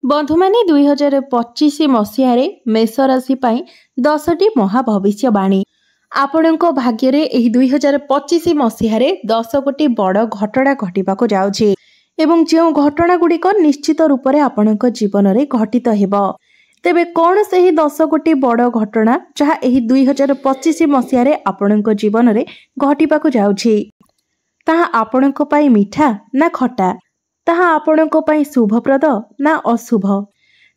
बंधु माने 2025 मसीह मेष राशि 10टी महाभविष्यवाणी आपणक भाग्य रे एही 2025 मसीह 10 गोटी बड़ घटना घटिबाको जाउछि एवं जो घटना गुड़िक निश्चित रूप से आपणक जीवन में घटित हेबो। तेबे कौन से 10 गोटी बड़ घटना जहाँ एही 2025 मसीह आपणक जीवन में घटिबाको जाउछि ताहा आपणक पई मिठा ना खटा, ताहा आपणक पई शुभप्रद ना अशुभ,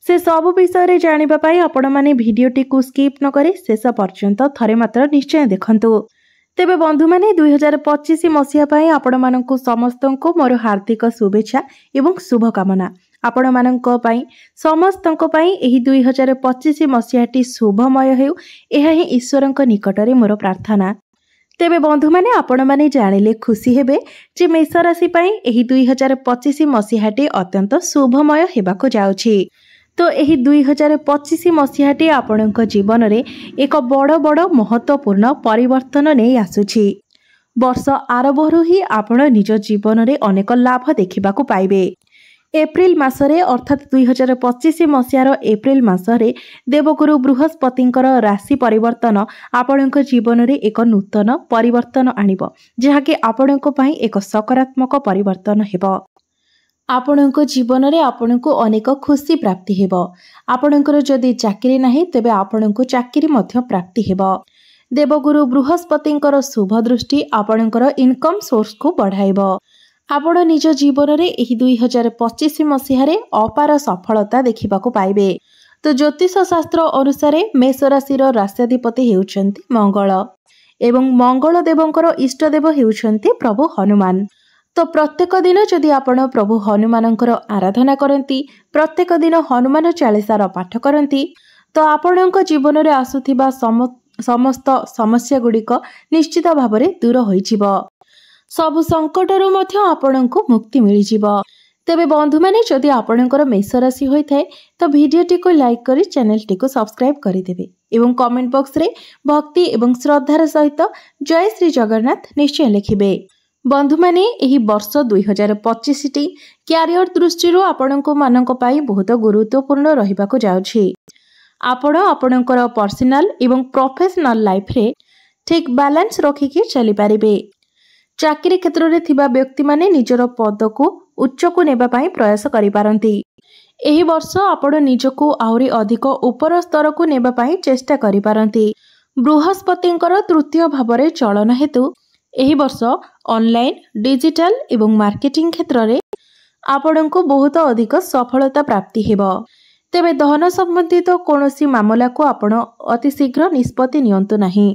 से सब विषय जानिबा पाई आपण माने भिडियोटी को स्किप न करी शेष पर्यंत थरे मात्र निश्चय देखंतु। तेबे बंधु माने 2025 मसीहा पाई आपण मानकु समस्तंको मोर हार्दिक शुभेच्छा एवं शुभकामना। आपण मानक पाई समस्तंको पाई एही 2025 मसीहाटी शुभमय हेउ, एहा ही ईश्वरंक निकटरे मोर प्रार्थना। तेबे बंधु माने आपण माने जानिले खुशी हेबे जे मेष राशि पाई एही 2025 मसीहाटी अत्यंत शुभमय हेबाको जाउछि। तो एही 2025 मसीहाटी आपणक जीवन रे एक बड़ बड़ महत्वपूर्ण परिवर्तन नै आसुछि। वर्ष आरंभरु ही आपण निज जीवन रे अनेक लाभ देखिबाको पाइबे। एप्रिल मासरे अर्थात 2025 मसीहार एप्रिल मासरे देवगुरु बृहस्पतिंकर राशि परिवर्तन आपणक जीवन रे एक नूतन परिवर्तन आनिबो, जहाँकि आपणक पई एक सकारात्मक परिवर्तन हेबो। आपणक जीवन रे आपणको अनेक खुशी प्राप्ति हेबो। आपणकर जदि चाकरी नाही तेबे आपणको चाकरी मध्य प्राप्ति हेबो। देवगुरु बृहस्पतिंकर शुभ दृष्टि आपणकर इनकम सोर्स को बढ़ाइबो। आपण निज जीवन रे एही 2025 मसीह अपार सफलता देखिबाको पाइबे। तो ज्योतिष शास्त्र अनुसार मेष राशिर राष्ट्राधिपति हेउछन्ति मंगल एवं मंगल देवंकर इष्टदेव हेउछन्ति प्रभु हनुमान। तो प्रत्येक दिन जदि आपण प्रभु हनुमानंकर आराधना करती, प्रत्येक दिन हनुमान चालीसार पाठ करती, तो आपणक जीवन रे आसुथिबा समस्त समस्या गुड़िक निश्चित भाव में दूर होइजिबो। सबु संकटरू मध्य आपणको मुक्ति मिल जिवो। तेबे बंधु माने जदि आपणकर मेष राशि होइथाय तो भिडियोटी को लाइक करी चैनलटी को सब्सक्राइब करि देबे एवं कमेंट बॉक्स रे भक्ति एवं श्रद्धार सहित जय श्री जगन्नाथ निश्चय लिखिबे। बंधु माने एही वर्ष 2025 टी क्यारियर दृष्टि आपणको मानक पाई बहुत गुरुत्वपूर्ण रहिबाको जाउछि। आपण आपणकर पर्सनल एवं प्रोफेशनल लाइफ रे ठीक बैलेंस रखिकी चली पारिबे। चाकरी क्षेत्र में थिबा व्यक्ति माने निजर पद को उच्च को नेबा पाई प्रयास करि पारंती। एही वर्ष आपण निजको आहुरी अधिक ऊपर स्तर को नेबा पाई चेष्टा करि पारंती। बृहस्पतिंकर तृतीय भाव चलन हेतु एही वर्ष ऑनलाइन डिजिटल एवं मार्केटिंग क्षेत्र में आपण को बहुत अधिक सफलता प्राप्ति हेबो। तेबे धन संबंधित कोनोसी मामला को आपण अति शीघ्र निष्पत्ति नियंतु नाही।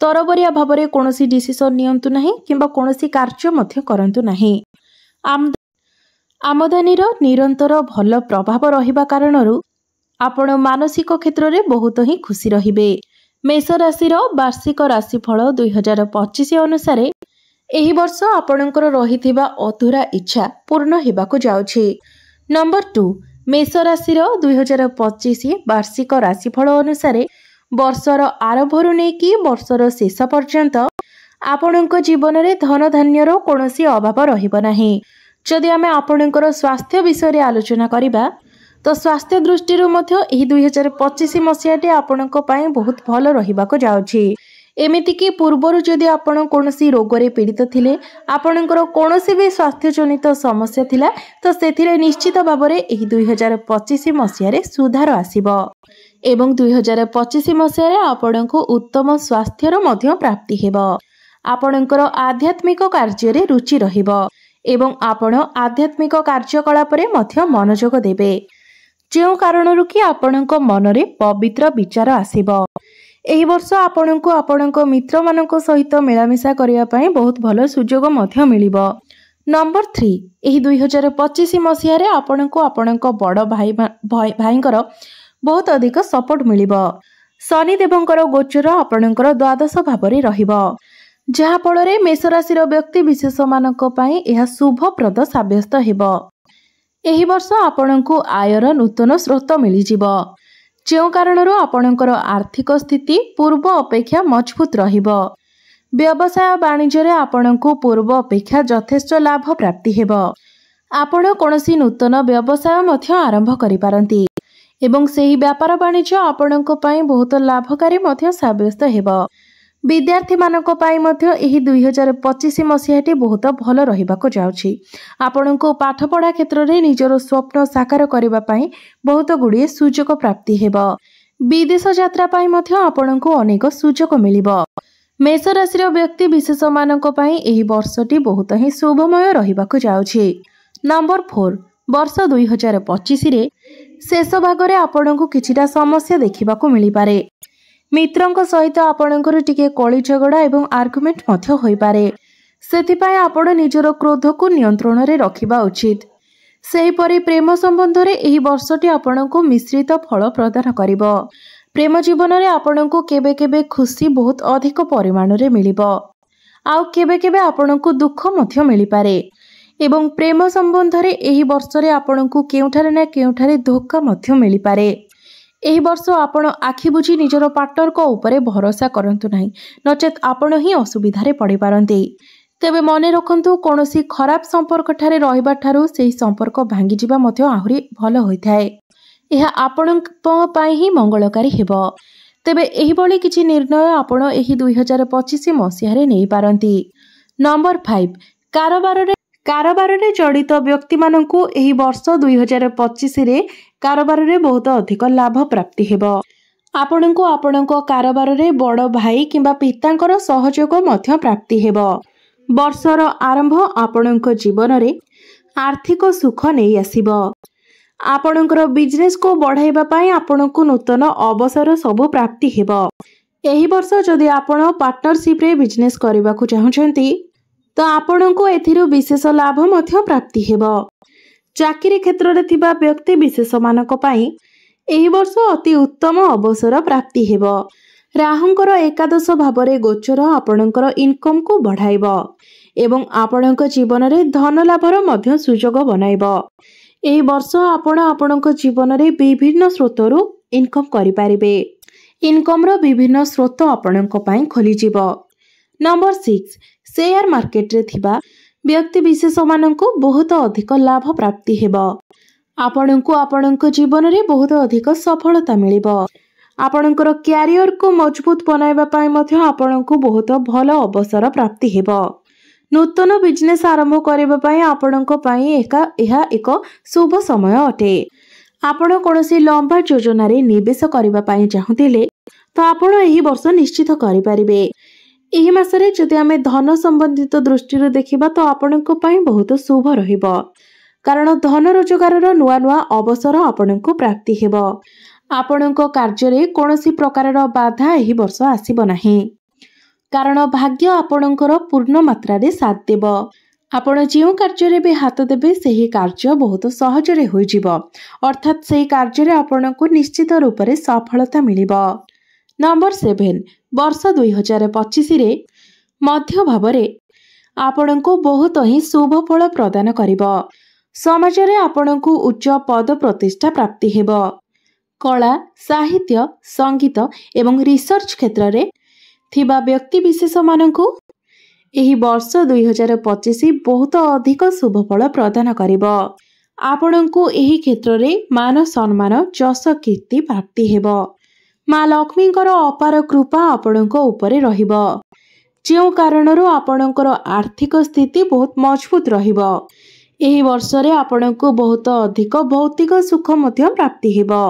तरबरिया भाव में कौन डिसीजन नियंतु नहीं किंबा कौनसी कार्य मध्य करंतु नहीं। आमदानी निरंतर भल प्रभाव रहिबा कारणरू आपण मानसिक क्षेत्र में बहुत ही खुशी रहिबे। मेष राशि वार्षिक राशिफल 2025 अनुसार एही वर्ष आपणकर रहिथिबा अधूरा इच्छा पूर्ण हेबाको जाउछि। नंबर 2 मेष राशि 2025 वार्षिक राशिफल अनुसार वर्षर आरंभरू नेकी वर्षर शेष पर्यंत आपणक जीवन में धन धान्यर कौनसी अभाव रहिबो नाही। जदि आमे आपणकर स्वास्थ्य विषय आलोचना करिबा तो स्वास्थ्य दृष्टि मध्य एही 2025 मसीहाटी आपणक पई बहुत भल रहिबाको जाउछि। एमिति कि पूर्वरु जदि आपण कौनसी रोगरे पीड़ित थिले, आपणकर कौनसी भी स्वास्थ्य जनित समस्या थिला तो सेथिरे निश्चित भाव में एही 2025 मसीहारे सुधार आसीबो एवं 2025 मसीहारे आपणको उत्तम स्वास्थ्यर मध्य प्राप्ति हेबो। आपणकर आध्यात्मिक कार्य रे रुचि रहिबो एवं आपण आध्यात्मिक कार्यकलाप रे मध्य मनोयोग देबे, जेउ कारणरू कि आपणक मन रे पवित्र विचार आसीबो। एही वर्ष आपणको आपणक मित्र मानक सहित मिलामिशा करिया पई बहुत भलो सुजोग मध्य मिलिबो। नंबर 3 एही 2025 मसीहारे आपणको आपणक बड़ भाईंकर बहुत अधिक सपोर्ट मिलिबो। शनि देवंकर गोचर आपणकर द्वादश भाव में रहिबो, जहा फल रे मेष राशिर व्यक्ति विशेष मानक पई एहा शुभप्रद साब्यस्त हेबो। एही वर्ष आपणको आयर नूतन स्रोत मिली जिवो, जेउ कारणरू आपणकर आर्थिक स्थिति पूर्व अपेक्षा मजबूत रहिबो। व्यवसाय वाणिज्य रे आपणको पूर्व अपेक्षा यथेष्ट लाभ प्राप्ति हेबो। आपण कौनसी नूतन व्यवसाय मध्य आरंभ करिपारंती एवं सही व्यापार वाणिज्य आपणक पई बहुत लाभकारी मध्य साब्यस्त हेबो। विद्यार्थी मानक पई मध्य एही 2025 मसीहाटी बहुत भल रहिबाको जाउछि। आपणको पाठपढ़ा क्षेत्र में निजर स्वप्न साकार करबा पई बहुत गुड़िए सुजोग प्राप्ति हेबो। विदेश यात्रा पई मध्य आपणको अनेक सुजोग मिलिबो। मेष राशि व्यक्ति विशेष मानक पई एही वर्षटी बहुत ही शुभमय रहिबाको जाउछि। नंबर 4 वर्ष 2025 रे शेष भागरे आपणको किछिटा समस्या देखिबाको मिली पारे। मित्रंक सहित आपणकर टिके कଳି झगड़ा एवं आर्गुमेंट मध्य होई पारे। सेथिपाई आपण निजर क्रोध को नियंत्रण रे रखिबा उचित। सेहीपरि प्रेम संबंध रे एही वर्षटी आपणको मिश्रित फल प्रदान करिवो। प्रेम जीवन रे आपणको केबे केबे खुशी बहुत अधिक परिमाण रे मिलिबो आउ केबे केबे आपणको दुख मध्य मिली पारे एवं प्रेम संबंध रे एही वर्ष रे आपणको केउठारे ना केउठारे धोखा मध्य मिली पारे। एही वर्ष आपण आखि बुझी निजर पार्टनर को ऊपर भरोसा करंतु नाही, नचेत आपण ही असुविधा रे पड़ी पारंती। तेबे मने रखंतु कोनोसी खराब संपर्क ठारे रहिबा ठारू सेही संपर्क भांगी जिबा मध्य आहुरी भल होइथाय। एहा आपणक पई ही मंगलकारी हेबो। तेबे एही बळी किछि निर्णय आपण एही 2025 मसीहा रे नै पारंती। नंबर 5 कारोबार रे जड़ित व्यक्ति मानकु एही वर्ष 2025 रे कारोबार रे बहुत अधिक लाभ प्राप्ति हेबो। आपणको आपणको कारोबार रे बड़ भाई किंबा पितांकर सहयोग मध्य प्राप्ति हेबो। वर्षर आरंभ आपणको जीवन रे आर्थिक सुख नै आसीबो। आपणकर बिजनेस को बढ़ाइबा पई आपणको नूतन अवसर सब प्राप्ति हेबो। एही वर्ष जदि आपण पार्टनरशिप रे बिजनेस करबाकू चाहुचंती तो आपणको एथिरु विशेष लाभ मध्य प्राप्ति हेबो। चाकरी क्षेत्र रे थिबा व्यक्ति विशेष मानक पई एही वर्ष अति उत्तम अवसर प्राप्ति हेबो। राहुंकर एकादश भावरे गोचर आपणकर इनकम को बढ़ाइबो एवं आपणक जीवन रे धन लाभर मध्य सुजोग बनाइबो। एही वर्ष आपण आपणक जीवन रे विभिन्न स्रोतरु इनकम करि पारिबे। इनकम रो विभिन्न स्रोत आपणक पई खोली जिवो। नंबर 6 शेयर मार्केट रे थिबा व्यक्ति विशेष माननको बहुत अधिक लाभ प्राप्ति हेबो। आपणको आपणक जीवन रे बहुत अधिक सफलता मिलिबो। आपणकर कैरियर को मजबूत बनाइबा पई मध्य आपणको बहुत भल अवसर प्राप्ति हेबो। नूतन बिजनेस आरंभ करिबा पई आपणको पई एहा एक शुभ समय अटे। आपण कोनोसी लंबा योजना रे निवेश करिबा पई चाहुतिले तो आपण एही वर्ष निश्चित करि परिबे। एही मासरे जदि आमे धन संबंधित दृष्टि रे देखिबा तो आपणको पई बहुत शुभ रहिबो, कारण धन रोजगार नुआ नुआ अवसर आपणको प्राप्ति हेबो। आपणको कार्य रे कोनोसी प्रकारर बाधा एही वर्ष आसीबो नाही, कारण भाग्य आपणकर पूर्ण मात्रा रे साथ देबो। आपण जिउ कार्य रे भी हाथ देबे सेही कार्य बहुत सहज रे होई जिवो, अर्थात सेही कार्य रे आपणको निश्चित रूप रे सफलता मिलिबो। नंबर 7 वर्ष 2025 रे मध्य भावरे आपणको बहुत ही शुभ फल प्रदान करिबो। समाज रे आपणको उच्च पद प्रतिष्ठा प्राप्ति हेबो। कला, साहित्य, संगीत एवं रिसर्च क्षेत्र रे थिबा व्यक्ति विशेष मानकु एही वर्ष 2025 बहुत अधिक शुभ फल प्रदान करिबो। आपणको एही क्षेत्र रे मान सम्मान जस कीर्ति प्राप्ति हेबो। माँ लक्ष्मींकर अपार कृपा आपणको उपरे रहिबो, जेउ कारणरो आपणकर आर्थिक स्थिति बहुत मजबूत रहिबो। एही वर्ष रे आपणको बहुत अधिक भौतिक सुख मध्य प्राप्ति हेबो।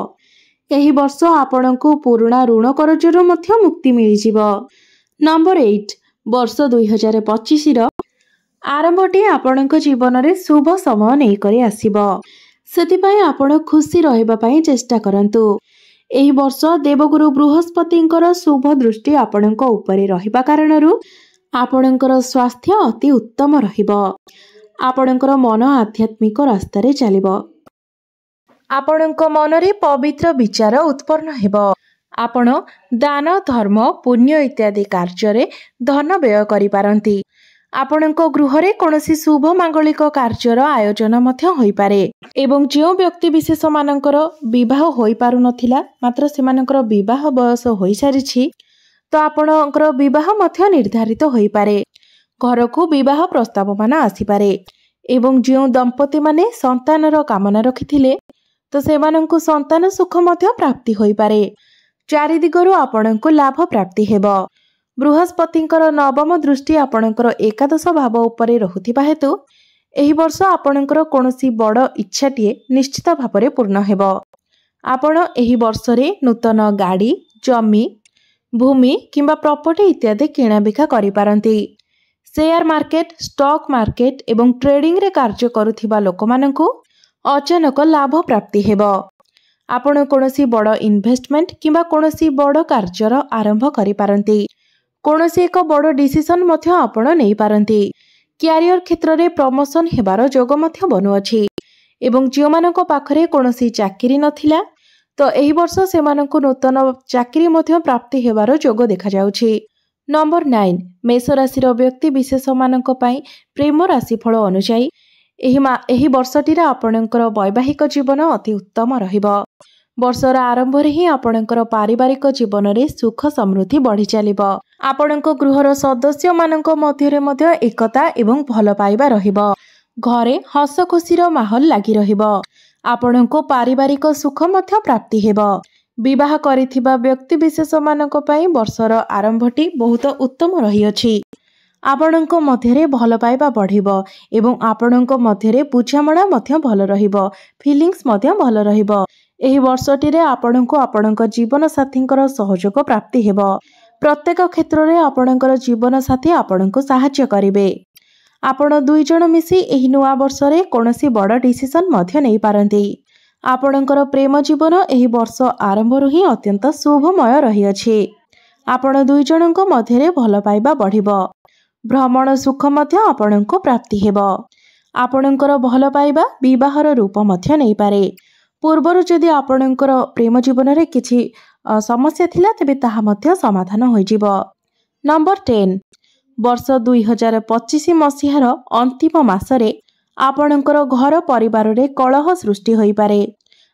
एही वर्ष आपणको पुराना ऋण कर्जरो मध्य मुक्ति मिलि जिवो। नंबर 8 वर्ष 2025 रो आरंभटी आपणको जीवन रे शुभ समय नै करी आसीबो। सेति पई आपण खुशी रहबा पई चेष्टा करंतु। एही वर्ष देवगुरु बृहस्पतिंकर शुभ दृष्टि आपणको उपरे रहिबा कारणरू आपणकर स्वास्थ्य अति उत्तम रहिबो। आपणकर मन आध्यात्मिक रास्ता रे चलिबो। आपणको मनरे पवित्र विचार उत्पन्न हेबो। आपण दान, धर्म, पुण्य इत्यादि कार्य रे धन व्यय करि पारंती। आपणको गृह रे कोनोसी शुभ मांगलिक कार्यर आयोजन मध्य होई पारे एवं जो व्यक्ति विशेष मानकर विवाह होई पारु नथिला मात्र सेमानकर विवाह बयस होई सारिछि तो आपणकर विवाह मध्य निर्धारित होई पारे। घर को विवाह प्रस्ताव मान आसी पारे। एवं जो दंपति माने संतानर कामना रखिथिले तो सेमानंकु संतान सुख मध्य प्राप्ति होई पारे। चारिदिगरु आपणंकु लाभ प्राप्ति हेब। बृहस्पतिंकर नवम दृष्टि आपणंकर एकादश भाव उपरे रहुथिबा हेतु एही वर्ष आपणंकर कोनोसी बड़ इच्छाटिए निश्चित भावरे पूर्ण हेब। आपण एही वर्षरे नूतन गाड़ी, जमी, भूमि किंबा प्रॉपर्टी इत्यादि किणा बिका करि पारंती। शेयर मार्केट, स्टॉक मार्केट एवं ट्रेडिंग रे कार्य करुथिबा लोकमानंकु अचानक लाभ प्राप्ति हेब। आपण कोनोसी बड़ इन्वेस्टमेंट किंबा कोनोसी बड़ कार्यर आरंभ करि पारंती। कोनोसी एक बड़ डिसिजन मध्य आपण नै पारंती। क्यारियर क्षेत्र रे प्रमोशन हेबार जोग मध्य बनुअछि एवं जियो मानक पाखरे कोनोसी चाकरी नथिला तो एही वर्ष सेमानंकु नूतन चाकरी मध्य प्राप्ति हेबार जोग देखा जाउछि। नंबर 9 मेष राशि व्यक्ति विशेष मानक पई प्रेम राशिफल अनुसायी एही वर्षटीर आपणकर वैवाहिक जीवन अति उत्तम रहिब। वर्षर आरंभ रे ही आपणकर पारिवारिक जीवन रे सुख समृद्धि बढ़ी चलिब। आपणक गृहर सदस्य मानक मध्यरे मध्य एकता एवं भल पाइबा रहिब। घरे हस खुशीर माहौल लागी रहिब। आपणको पारिवारिक सुख मध्य प्राप्ति हेब। विवाह करिथिबा व्यक्ति विशेष मानक पई वर्षर आरंभटी बहुत उत्तम रहिअछि। आपणको मध्यरे भल पाइबा बढ़िब एवं आपणको मध्यरे बुझामणा मध्य भल रहिब। फीलिंग्स मध्य भल रहिब। एही वर्षटीरे आपणको आपणको जीवन साथींकर सहयोग प्राप्ति हेब। प्रत्येक क्षेत्र रे आपणकर जीवन साथी आपणको सहायता करिवे। आपण दुई जण मिसी एही नुआ वर्ष रे कोनोसी बड़ डिसिजन मध्य नै पारंती। आपणकर प्रेम जीवन एही वर्ष आरंभରୁ ही अत्यंत शुभमय रहिअछि। आपण दुई जणଙ୍କ मध्यरे भल पाइबा बढ़िब। भ्रमण सुख मध्य आपणको प्राप्ति हेब। आपणकर भल पाइबा विवाहर रूप मध्य नै पारे। पूर्वरु जदि आपणकर प्रेम जीवन रे किछि समस्या थिला तबे ताहा मध्य समाधान होई जिवो। नंबर 10 वर्ष 2025 मसीहार अंतिम मासरे आपणकर घर परिवार रे कलह सृष्टि होई पारे।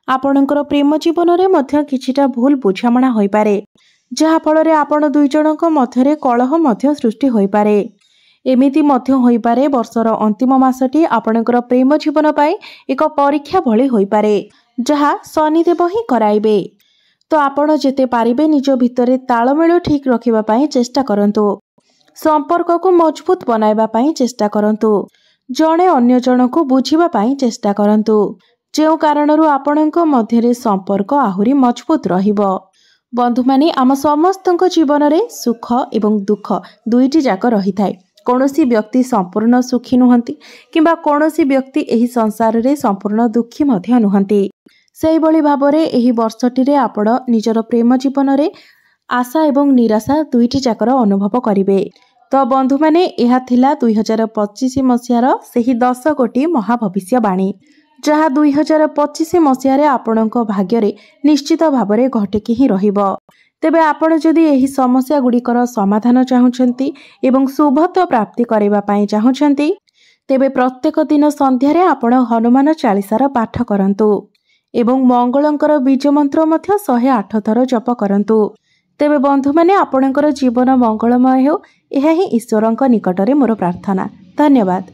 आपणकर प्रेम जीवन रे मध्य किछिटा भूल बुझामणा होई पारे जहा फल रे आपण दुई जणक मध्यरे कलह मध्य सृष्टि होई पारे। एमिति मध्य होई पारे वर्षर अंतिम मासटी आपणकर प्रेम जीवन पाई एक परीक्षा भली होई पारे जहा शनिदेव ही कराइबे। तो आपण जेते पारिबे निज भितरे तालमेल ठीक रखिबा पाई चेष्टा करंतु। संपर्क को मजबूत बनाइबा पाई चेष्टा करंतु। जणे अन्य जनको बुझिबा पाई चेष्टा करंतु जेउ कारणरू आपणक मध्यरे संपर्क आहुरी मजबूत रहिबो। बंधु माने आम समस्तक जीवन रे सुख एवं दुख दुईटी जाक रही थाए। कौनसी व्यक्ति संपूर्ण सुखी नुहंती किंबा कौनसी व्यक्ति एही संसार रे संपूर्ण दुखी मध्य नुहंती। सेही भली भाबरे एही वर्षटीरे आपण निजर प्रेम जीवन रे आशा एवं निराशा दुईटी जाकर अनुभव करिवे। तो बंधु माने एहा थिला 2025 मसीहार सेही 10 कोटी महाभविष्यवाणी जहा 2025 मसीहारे आपणक भाग्य निश्चित भावरे घटिकी ही रहिबो। तेबे आपण जदि एही समस्या गुड़िकर समाधान चाहुछंती एवं शुभत्व प्राप्ति करिबा पाई चाहुछंती तेबे प्रत्येक दिन संध्यारे आपण हनुमान चालीसार पाठ करंतु एवं मंगलंकर बीज मंत्र मध्य 108 थर जप करंतु। तेबे बंधु माने आपणकर जीवन मंगलमय हो एहा ही ईश्वरंक निकटरे मोर प्रार्थना। धन्यवाद।